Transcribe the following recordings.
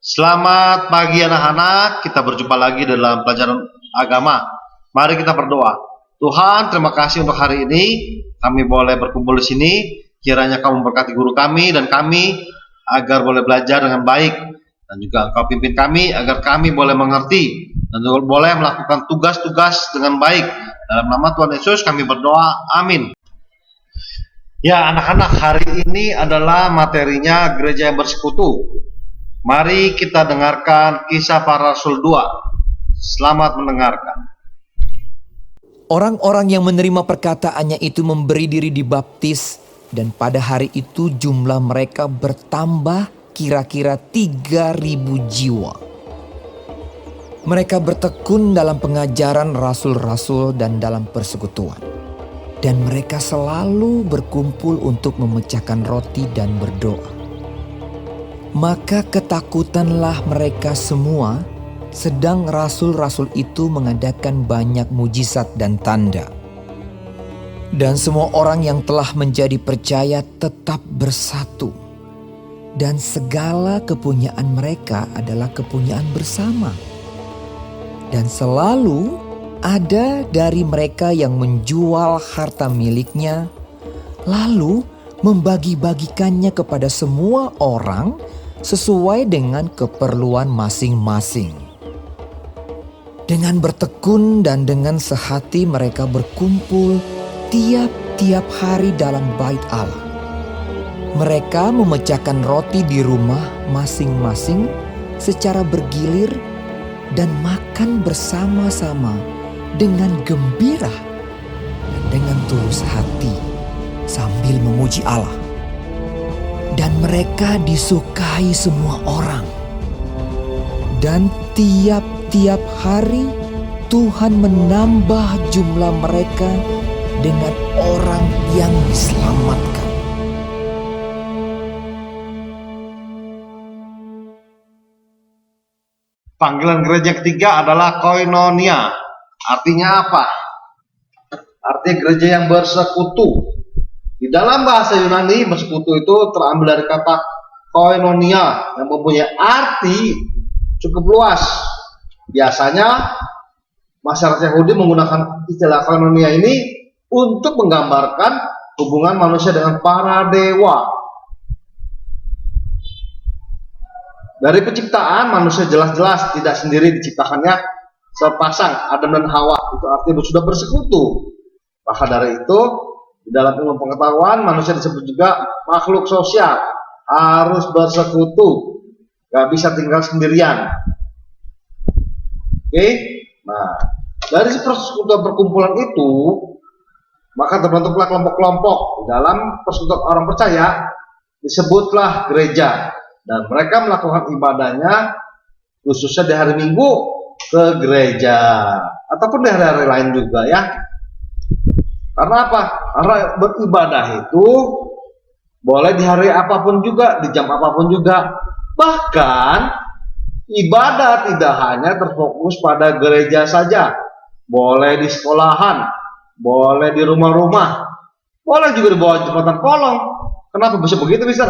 Selamat pagi anak-anak, kita berjumpa lagi dalam pelajaran agama. Mari kita berdoa. Tuhan, terima kasih untuk hari ini. Kami boleh berkumpul di sini. Kiranya Kau memberkati guru kami dan kami agar boleh belajar dengan baik. Dan juga Engkau pimpin kami agar kami boleh mengerti dan juga boleh melakukan tugas-tugas dengan baik. Dalam nama Tuhan Yesus kami berdoa. Amin. Ya anak-anak, hari ini adalah materinya gereja yang bersekutu. Mari kita dengarkan kisah para rasul 2. Selamat mendengarkan. Orang-orang yang menerima perkataannya itu memberi diri dibaptis, dan pada hari itu jumlah mereka bertambah kira-kira 3.000 jiwa. Mereka bertekun dalam pengajaran rasul-rasul dan dalam persekutuan. Dan mereka selalu berkumpul untuk memecahkan roti dan berdoa. Maka ketakutanlah mereka semua, sedang rasul-rasul itu mengadakan banyak mujizat dan tanda. Dan semua orang yang telah menjadi percaya tetap bersatu. Dan segala kepunyaan mereka adalah kepunyaan bersama. Dan selalu ada dari mereka yang menjual harta miliknya, lalu membagi-bagikannya kepada semua orang sesuai dengan keperluan masing-masing. Dengan bertekun dan dengan sehati mereka berkumpul tiap-tiap hari dalam bait Allah. Mereka memecahkan roti di rumah masing-masing secara bergilir dan makan bersama-sama dengan gembira dan dengan tulus hati sambil memuji Allah. Dan mereka disukai semua orang. Dan tiap-tiap hari Tuhan menambah jumlah mereka dengan orang yang diselamatkan. Panggilan gereja ketiga adalah koinonia. Artinya apa? Artinya gereja yang bersekutu. Di dalam bahasa Yunani, bersekutu itu terambil dari kata koinonia yang mempunyai arti cukup luas. Biasanya masyarakat Yahudi menggunakan istilah koinonia ini untuk menggambarkan hubungan manusia dengan para dewa. Dari penciptaan, manusia jelas-jelas tidak sendiri diciptakannya sepasang, Adam dan Hawa. Itu artinya sudah bersekutu. Maka dari itu, di dalam ilmu pengetahuan, manusia disebut juga makhluk sosial, harus bersekutu, gak bisa tinggal sendirian. Oke, nah dari persekutuan perkumpulan itu, maka terbentuklah kelompok-kelompok. Di dalam persekutuan orang percaya disebutlah gereja, dan mereka melakukan ibadahnya khususnya di hari Minggu ke gereja, ataupun di hari-hari lain juga ya. Karena apa? Karena beribadah itu boleh di hari apapun juga, di jam apapun juga. Bahkan ibadah tidak hanya terfokus pada gereja saja. Boleh di sekolahan, boleh di rumah-rumah, boleh juga di bawah jembatan kolong. Kenapa bisa begitu, Mister?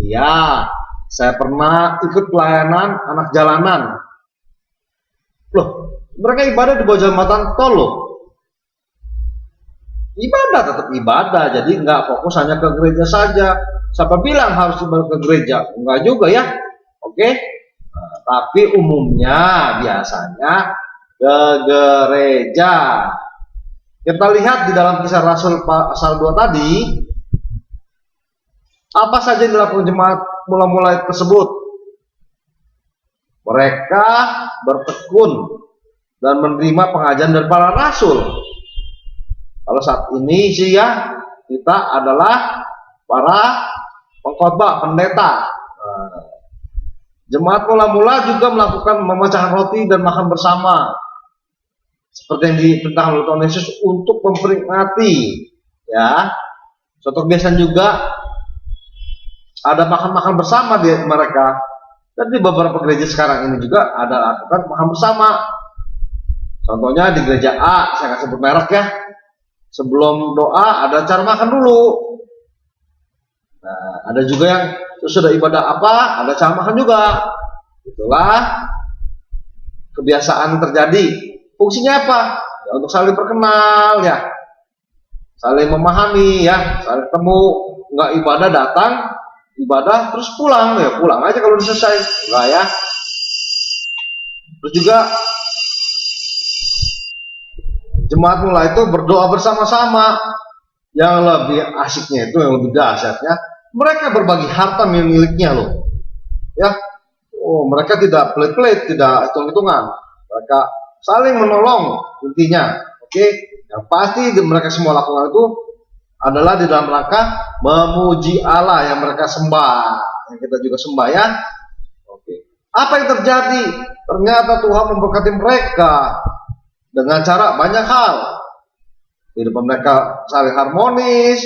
Iya, saya pernah ikut pelayanan anak jalanan. Loh, mereka ibadah di bawah jembatan tol loh. Ibadah tetap ibadah, jadi nggak fokus hanya ke gereja saja. Siapa bilang harus ibadah ke gereja? Enggak juga ya, oke? Nah, tapi umumnya biasanya ke gereja. Kita lihat di dalam kisah Rasul pasal 2 tadi, apa saja yang dilakukan jemaat mula-mula tersebut? Mereka bertekun dan menerima pengajaran dari para rasul. Kalau saat ini sih ya, kita adalah para pengkhotbah, pendeta. Jemaat mula-mula juga melakukan memecahkan roti dan makan bersama, seperti yang diperintahkan oleh Tuhan Yesus untuk memperingati. Ya, suatu kebiasaan juga ada makan-makan bersama di mereka. Dan di beberapa gereja sekarang ini juga ada lakukan makan bersama. Contohnya di gereja A, saya nggak sebut merek ya. Sebelum doa ada cara makan dulu. Nah, ada juga yang sudah ibadah apa, ada cara makan juga. Itulah kebiasaan terjadi. Fungsinya apa? Ya, untuk saling berkenal ya, saling memahami ya, saling ketemu. Nggak ibadah datang, ibadah terus pulang ya, pulang aja kalau udah selesai. Enggak ya. Terus juga jemaat mulai itu berdoa bersama-sama. Yang lebih asiknya itu, yang lebih dahsyatnya, mereka berbagi harta miliknya loh. Ya, oh mereka tidak pelit-pelit, tidak hitung-hitungan. Mereka saling menolong intinya. Oke, yang pasti mereka semua lakukan itu adalah di dalam rangka memuji Allah yang mereka sembah, yang kita juga sembah ya. Oke, apa yang terjadi? Ternyata Tuhan memberkati mereka dengan cara banyak hal. Kehidupan mereka saling harmonis,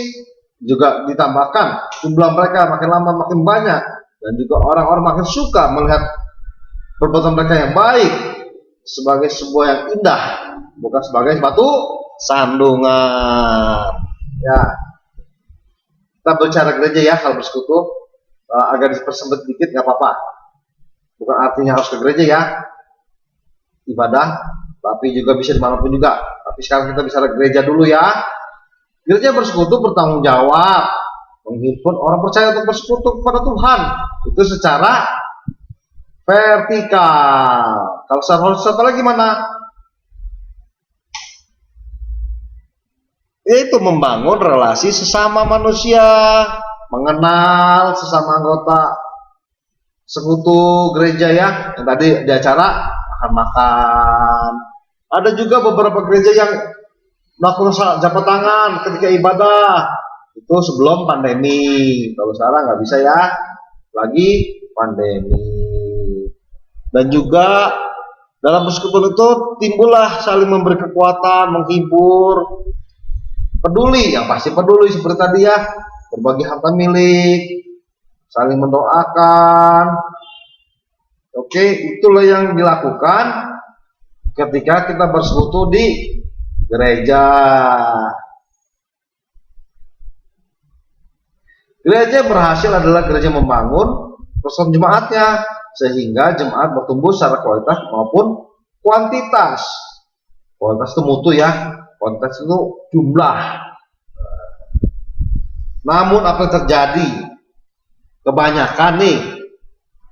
juga ditambahkan jumlah mereka makin lama makin banyak, dan juga orang-orang makin suka melihat perbuatan mereka yang baik sebagai sebuah yang indah, bukan sebagai batu sandungan. Ya, kita bicara gereja ya, kalau bersekutu agak dipersempit dikit nggak apa-apa. Bukan artinya harus ke gereja ya, ibadah, tapi juga bisa dimanapun juga. Tapi sekarang kita bicara gereja dulu ya. Gereja bersekutu bertanggung jawab menghimpun orang percaya untuk bersekutu kepada Tuhan. Itu secara vertikal. Kalau secara horizontal gimana? Yaitu membangun relasi sesama manusia, mengenal sesama anggota sekutu gereja ya. Yang tadi di acara makan-makan. Ada juga beberapa gereja yang melakukan jabat tangan ketika ibadah. Itu sebelum pandemi. Kalau sekarang nggak bisa ya, lagi pandemi. Dan juga dalam persekutuan itu timbullah saling memberi kekuatan, menghibur, peduli, yang pasti peduli seperti tadi ya, berbagi harta milik, saling mendoakan. Oke, itulah yang dilakukan ketika kita bersekutu di gereja. Gereja berhasil adalah gereja membangun persatuan jemaatnya, sehingga jemaat bertumbuh secara kualitas maupun kuantitas. Kualitas itu mutu ya, kuantitas itu jumlah. Namun apa yang terjadi? Kebanyakan nih,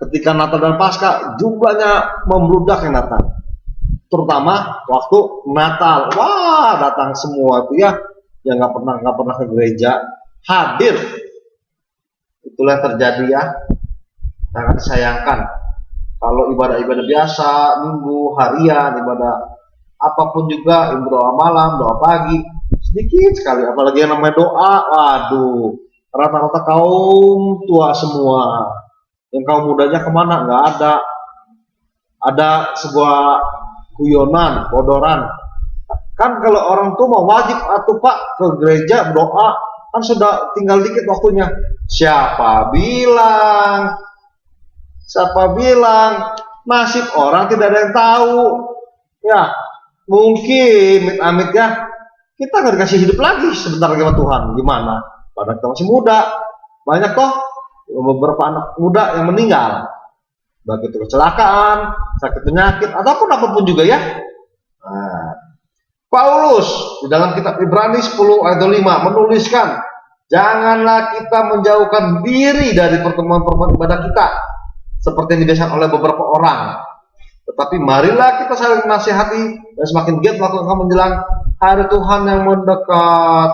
ketika Natal dan Paskah jumlahnya membludak yang datang. Terutama waktu Natal, wah datang semua itu ya, yang nggak pernah ke gereja hadir. Itulah yang terjadi ya, sangat disayangkan. Kalau ibadah-ibadah biasa, minggu, harian, ibadah apapun juga, doa malam, doa pagi, sedikit sekali. Apalagi yang namanya doa, waduh, rata-rata kaum tua semua. Yang kaum mudanya kemana? Nggak ada. Ada sebuah guyonan, bodoran. Kan kalau orang tua mau wajib atau Pak ke gereja doa, kan sudah tinggal dikit waktunya. Siapa bilang? Nasib orang tidak ada yang tahu. Ya, mungkin amit ya, kita nggak dikasih hidup lagi sebentar lagi sama Tuhan. Gimana? Padahal kita masih muda. Banyak toh beberapa anak muda yang meninggal. Baik itu kecelakaan, sakit penyakit, ataupun apapun juga ya. Nah, Paulus di dalam kitab Ibrani 10 ayat 5 menuliskan, janganlah kita menjauhkan diri dari pertemuan-pertemuan ibadah kita seperti yang dibiasakan oleh beberapa orang, tetapi marilah kita saling menasihati dan semakin giat melakukan menjelang hari Tuhan yang mendekat.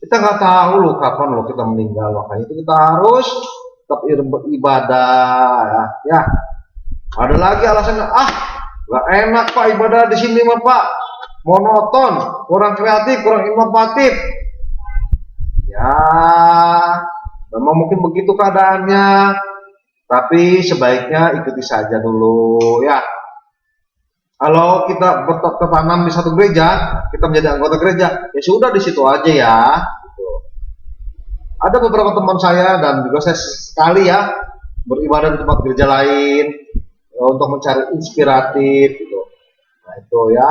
Kita nggak tahu loh kapan loh kita meninggal, makanya itu kita harus tetap beribadah ya. Ada lagi alasannya, nggak enak Pak ibadah di sini mah Pak, monoton, kurang kreatif, kurang inovatif. Ya, memang mungkin begitu keadaannya, tapi sebaiknya ikuti saja dulu ya. Kalau kita tertanam di satu gereja, kita menjadi anggota gereja, ya sudah di situ aja ya. Gitu. Ada beberapa teman saya dan juga saya sekali ya beribadah di tempat gereja lain untuk mencari inspiratif gitu. Nah itu ya.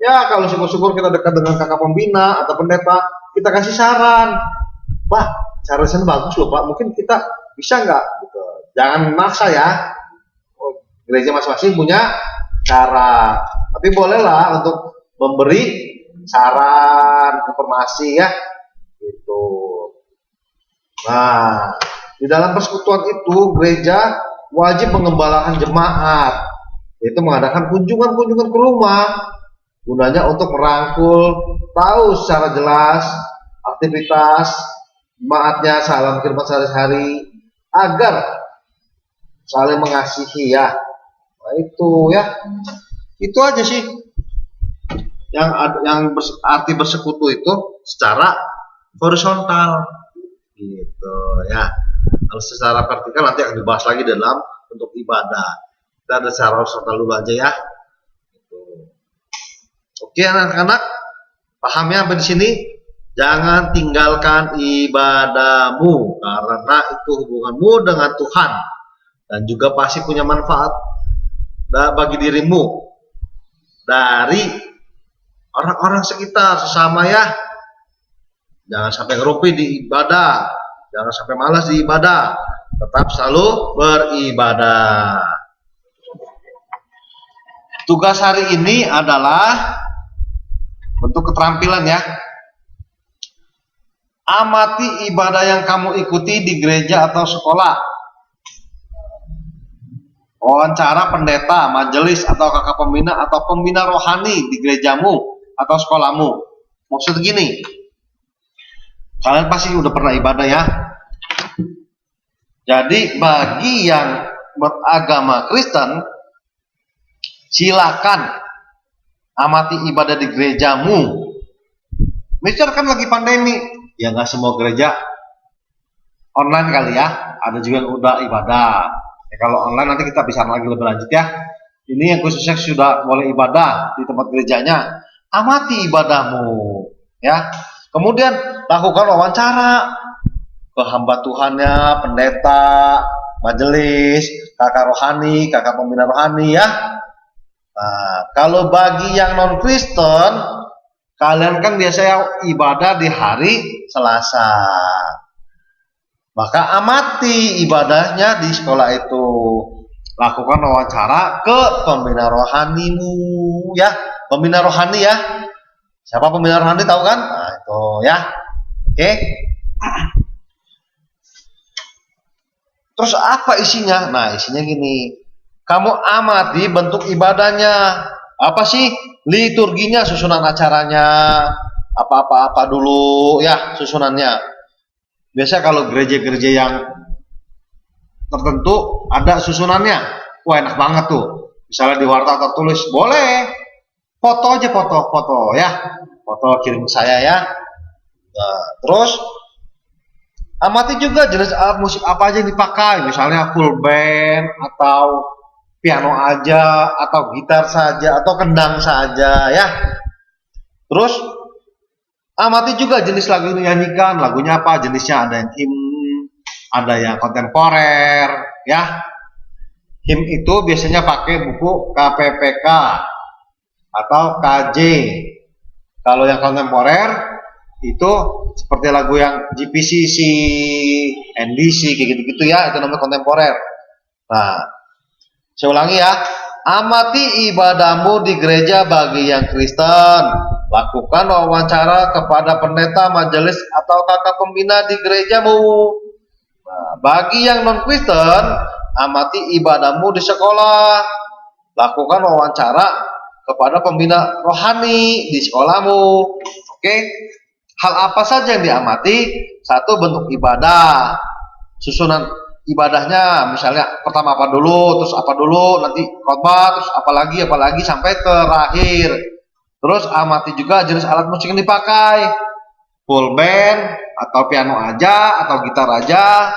Ya kalau syukur-syukur kita dekat dengan kakak pembina atau pendeta, kita kasih saran, Pak, cara sana bagus loh Pak, mungkin kita bisa nggak? Gitu. Jangan maksa ya. Gereja masing-masing punya cara. Tapi bolehlah untuk memberi saran, informasi ya. Gitu. Nah, di dalam persekutuan itu gereja wajib mengembalakan jemaat, yaitu mengadakan kunjungan-kunjungan ke rumah, gunanya untuk merangkul, tahu secara jelas aktivitas jemaatnya dalam kehidupan sehari-hari, agar saling mengasihi ya. Nah, itu ya, itu aja sih yang arti bersekutu itu secara horizontal gitu ya. Kalau secara vertikal nanti akan dibahas lagi dalam bentuk ibadah. Kita ada secara horizontal dulu aja ya. Gitu. Oke anak-anak, paham ya sampai di sini? Jangan tinggalkan ibadahmu karena itu hubunganmu dengan Tuhan dan juga pasti punya manfaat bagi dirimu dari orang-orang sekitar sesama ya. Jangan sampai ngerumpi di ibadah, jangan sampai malas di ibadah, tetap selalu beribadah. Tugas hari ini adalah bentuk keterampilan ya. Amati ibadah yang kamu ikuti di gereja atau sekolah. Wawancara pendeta, majelis atau kakak pembina atau pembina rohani di gerejamu atau sekolahmu. Maksud gini, kalian pasti udah pernah ibadah ya. Jadi bagi yang beragama Kristen, silakan amati ibadah di gerejamu. Misal kan lagi pandemi, ya nggak semua gereja online kali ya. Ada juga yang udah ibadah. Ya, kalau online nanti kita bisa lagi lebih lanjut ya. Ini yang khususnya sudah boleh ibadah di tempat gerejanya. Amati ibadahmu, ya. Kemudian lakukan wawancara ke hamba Tuhannya, pendeta, majelis, kakak rohani, kakak pembina rohani ya. Nah, kalau bagi yang non Kristen, kalian kan biasanya ibadah di hari Selasa. Maka amati ibadahnya di sekolah itu. Lakukan wawancara ke pembina rohanimu ya. Pembina rohani ya. Siapa pembina rohani tahu kan? Nah, itu ya. Oke. Terus apa isinya? Nah, isinya gini. Kamu amati bentuk ibadahnya. Apa sih liturginya, susunan acaranya, apa-apa dulu ya susunannya. Biasa kalau gereja-gereja yang tertentu ada susunannya. Wah, enak banget tuh. Misalnya di warta tertulis, boleh foto aja, foto ya. Foto kirim ke saya ya. Nah, terus amati juga jenis alat musik apa aja yang dipakai. Misalnya full band atau piano aja atau gitar saja atau kendang saja ya. Terus amati juga jenis lagu yang dinyanyikan, lagunya apa jenisnya, ada yang hymn, ada yang kontemporer ya. Hymn itu biasanya pakai buku KPPK atau KJ. Kalau yang kontemporer itu seperti lagu yang GPCC, NDC kayak gitu-gitu ya, itu namanya kontemporer. Nah, saya ulangi ya. Amati ibadahmu di gereja bagi yang Kristen. Lakukan wawancara kepada pendeta, majelis atau kakak pembina di gerejamu. Nah, bagi yang non-Kristen, amati ibadahmu di sekolah. Lakukan wawancara kepada pembina rohani di sekolahmu. Oke. Hal apa saja yang diamati? Satu, bentuk ibadah. Susunan ibadahnya, misalnya pertama apa dulu, terus apa dulu, nanti khotbah, terus apalagi sampai terakhir. Terus amati juga jenis alat musik yang dipakai, full band atau piano aja atau gitar aja.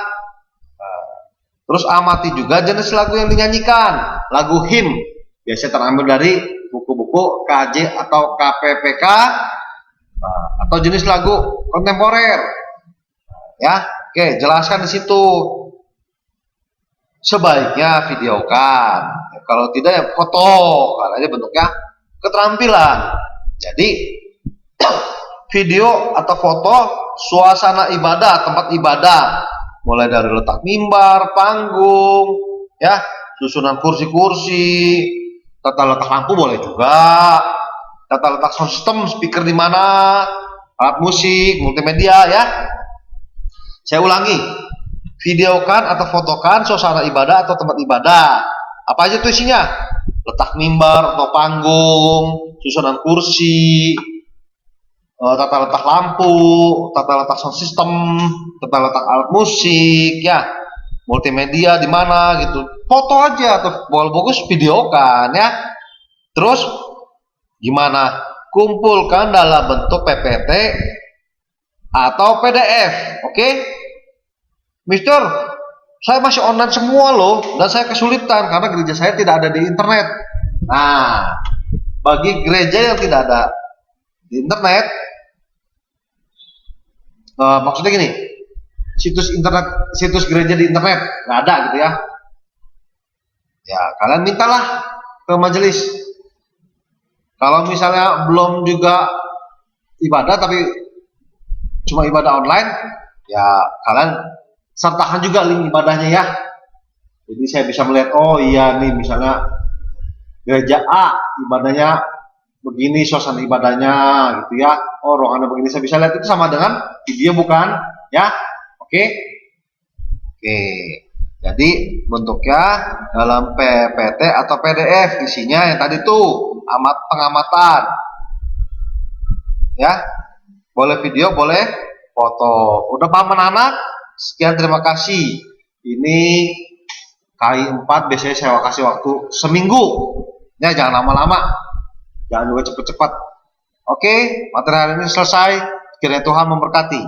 Terus amati juga jenis lagu yang dinyanyikan, lagu hymn biasanya terambil dari buku-buku KJ atau KPPK atau jenis lagu kontemporer. Ya, oke, jelaskan di situ. Sebaiknya videokan, kalau tidak ya foto, karena ini bentuknya keterampilan. Jadi video atau foto suasana ibadah, tempat ibadah, mulai dari letak mimbar, panggung, ya, susunan kursi-kursi, tata letak lampu boleh juga, tata letak sound system, speaker di mana, alat musik, multimedia, ya. Saya ulangi, videokan atau fotokan suasana ibadah atau tempat ibadah. Apa aja tuh isinya? Letak mimbar atau panggung, susunan kursi, tata letak lampu, tata letak sound system, tata letak alat musik, ya, multimedia di mana gitu. Foto aja atau bagus videokan, ya. Terus gimana? Kumpulkan dalam bentuk PPT atau PDF, oke? Mister, saya masih online semua loh, dan saya kesulitan karena gereja saya tidak ada di internet. Nah, bagi gereja yang tidak ada di internet, maksudnya gini, situs gereja di internet nggak ada gitu ya. Ya, kalian mintalah ke majelis. Kalau misalnya belum juga ibadah tapi cuma ibadah online, ya kalian sertakan juga link ibadahnya ya. Jadi saya bisa melihat, oh iya nih misalnya gereja A ibadahnya begini, suasana ibadahnya gitu ya. Oh ruangannya begini, saya bisa lihat itu sama dengan video bukan? Ya, oke. Oke. Jadi bentuknya dalam PPT atau PDF, isinya yang tadi tuh pengamatan. Ya, boleh video, boleh foto. Udah paham anak-anak? Sekian, terima kasih. Ini KI 4 biasanya saya kasih waktu seminggu. Ya, jangan lama-lama. Jangan juga cepat-cepat. Oke, materi hari ini selesai. Kiranya Tuhan memberkati.